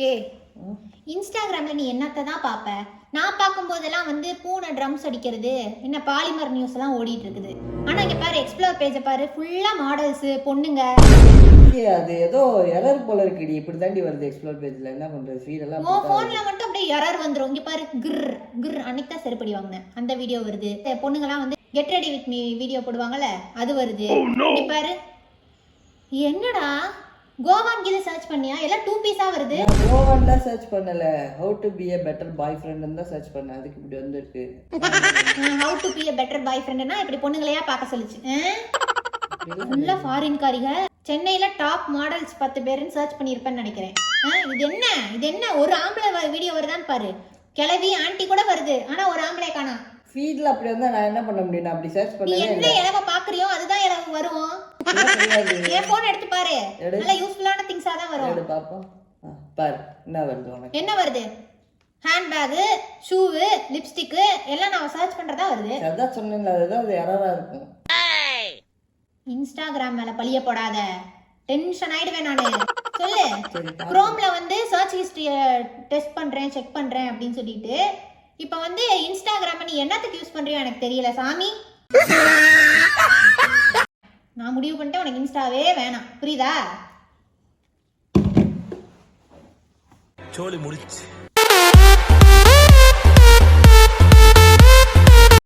ஏய், இன்ஸ்டாகிராம்ல நீ என்னத்தை தான் பார்ப்ப? நான் பார்க்கும்போதெல்லாம் வந்து பூனை ட்ரம்ஸ் அடிக்கிறது, என்ன பாலிமர் நியூஸ் எல்லாம் ஓடிட்டு இருக்குது. ஆனா இங்க பாரு, எக்ஸ்ப்ளோர் பேஜை பாரு, ஃபுல்லா மாடல்ஸ், பொண்ணுங்க. அது ஏதோ எரர் போல இருக்குடி. இப்படி தாண்டி வருது எக்ஸ்ப்ளோர் பேஜ்ல. என்ன பண்றது, ஃபீட் எல்லாம் உன் போன்ல மட்டும் அப்படியே எரர் வந்துரும். இங்க பாரு, கிர் கிர். அன்னைக்கு தான் செருப்படி வாங்கினேன், அந்த வீடியோ வருது. பொண்ணுங்கலாம் வந்து get ready with me video போடுவாங்கல்ல, அது வருது. இங்க பாரு, என்னடா கோவான் கீதை சர்ச் பண்ணியா? எல்லாம் 2 பீஸா வருது. கோவான்லாம் சர்ச் பண்ணல, how to be a better boyfriend தான் சர்ச் பண்ணேன். அதுக்கு இப்படி வந்திருக்கு. How to be a better boyfriendனா இப்படி பொண்ணுங்களையா பார்க்க சொல்லுச்சு. ஃபுல்லா ஃபாரின் காரிங்க. சென்னையில டாப் மாடல்ஸ் 10 பேருன்னு சர்ச் பண்ணியிருப்பேன்னு நினைக்கிறேன். இது என்ன ஒரு ஆம்பளை வீடியோ வருதான்னு பாரு. கிளவி ஆண்டி கூட வருது, ஆனா ஒரு ஆம்பளை காணா. ஃபீட்ல அப்படி வந்தா நான் என்ன பண்ண முடியும்? நான் அப்படி சர்ச் நீ பண்ணவே என்ன இலவ பாக்குறியோ அதுதான் இலவ வரும். என் போன் எடுத்து பாரு, நல்ல யூஸ்ஃபுல்லான திங்ஸா தான் வரும். எடு பாப்போம். பாரு என்ன வருது உனக்கு. என்ன வருது? ஹேண்ட் பேக், ஷூ, லிப்ஸ்டிக் எல்லாம் நான் சர்ச் பண்றதா வருது. அதான் சொன்னேன்ல, அதுதான் அது எரரா இருக்கும். இன்ஸ்டாகிராம் மேல பழிய போடாத, டென்ஷன் ஆயிடுவேன் நானு. சொல்லு. குரோம்ல வந்து சர்ச் ஹிஸ்டரிய டெஸ்ட் பண்றேன், செக் பண்றேன் அப்படின்னு சொல்லிட்டு, இப்போ வந்து இன்ஸ்டாகிராம் நீ என்னத்துக்கு யூஸ் பண்றியோ எனக்கு தெரியல சாமி. நான் முடிவு பண்ணிட்டேன், உனக்கு இன்ஸ்டாவே வேணாம், புரியுதா? சோலி முடிச்சு.